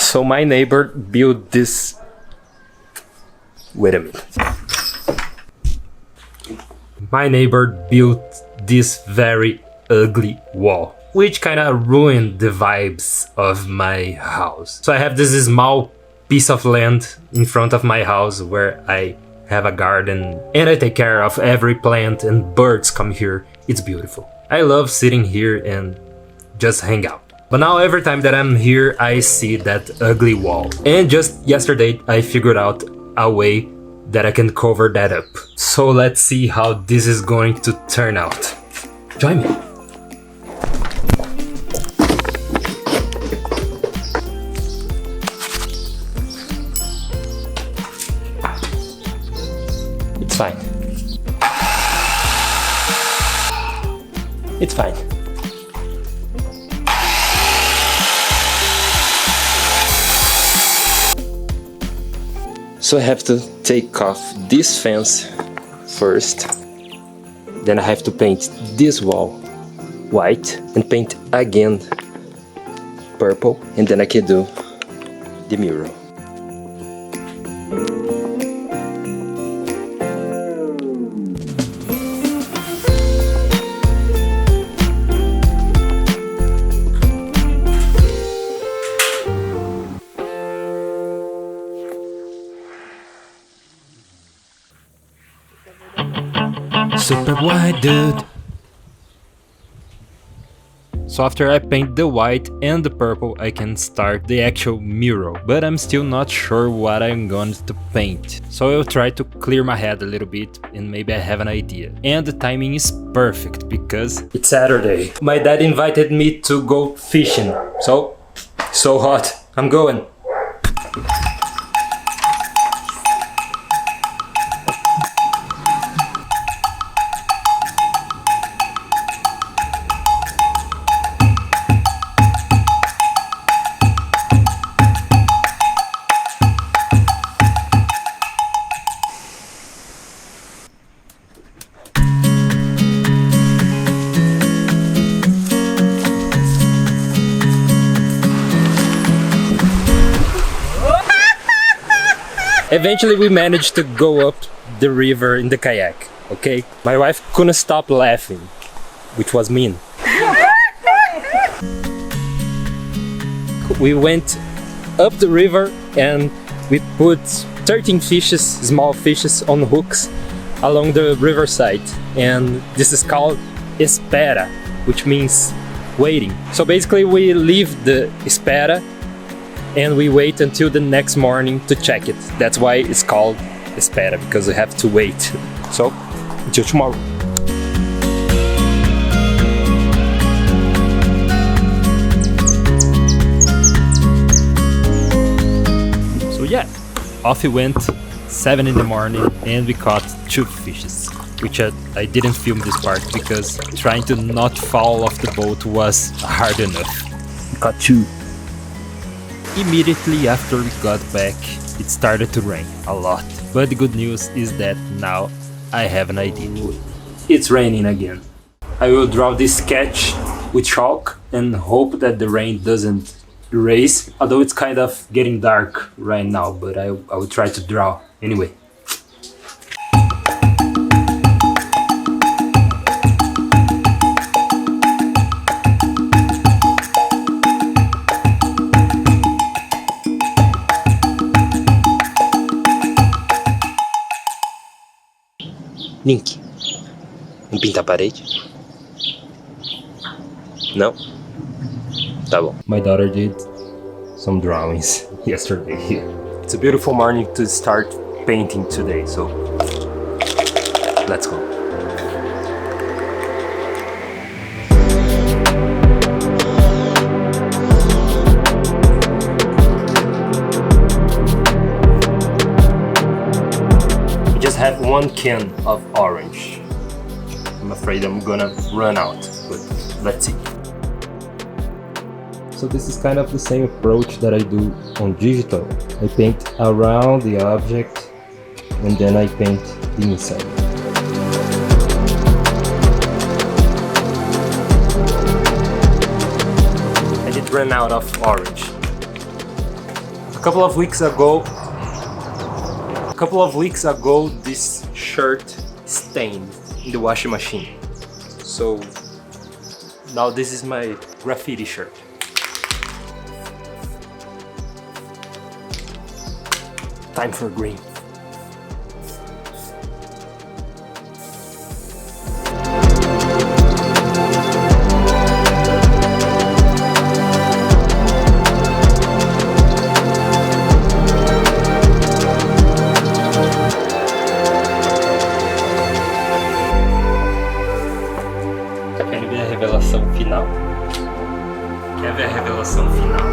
So my neighbor built this. Wait a minute. My neighbor built this very ugly wall, which kind of ruined the vibes of my house. So I have this small piece of land in front of my house where I have a garden and I take care of every plant and birds come here. It's beautiful. I love sitting here and just hang out. But now every time that I'm here, I see that ugly wall. And just yesterday, I figured out a way that I can cover that up. So let's see how this is going to turn out. Join me. It's fine. It's fine. So I have to take off this fence first. Then I have to paint this wall white and paint again purple, and then I can do the mural. Super white dude. So after I paint the white and the purple, I can start the actual mural, but I'm still not sure what I'm going to paint. So I'll try to clear my head a little bit and maybe I have an idea. And the timing is perfect because it's Saturday. My dad invited me to go fishing. So hot. I'm going. Eventually we managed to go up the river in the kayak, okay? My wife couldn't stop laughing, which was mean. We went up the river and we put 13 fishes, small fishes on hooks along the riverside, and this is called espera, which means waiting. So basically we leave the espera and we wait until the next morning to check it. That's why it's called espera, because we have to wait. So, until tomorrow. So yeah, off we went, 7 in the morning, and we caught 2 fishes, which I didn't film this part because trying to not fall off the boat was hard enough. We caught 2. Immediately after we got back, it started to rain a lot. But the good news is that now I have an idea. It's raining again. I will draw this sketch with chalk and hope that the rain doesn't erase. Although it's kind of getting dark right now, but I will try to draw anyway. Link, pintar a parede? Não? Tá bom. My daughter did some drawings yesterday here. It's a beautiful morning to start painting today, so let's go. Have 1 can of orange. I'm afraid I'm gonna run out, but let's see. So this is kind of the same approach that I do on digital. I paint around the object and then I paint the inside. I did run out of orange. A couple of weeks ago, this shirt stained in the washing machine. So now this is my graffiti shirt. Time for green. Quer ver a revelação final? Quer ver a revelação final?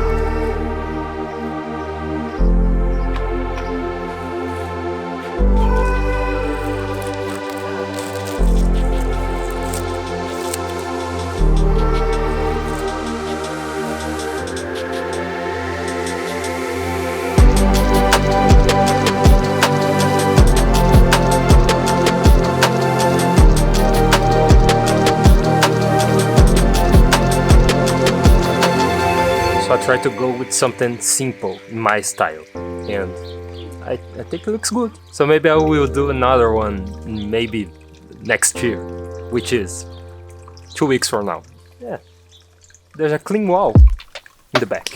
So I try to go with something simple in my style, and I think it looks good. So maybe I will do another one maybe next year, which is 2 weeks from now. Yeah, there's a clean wall in the back.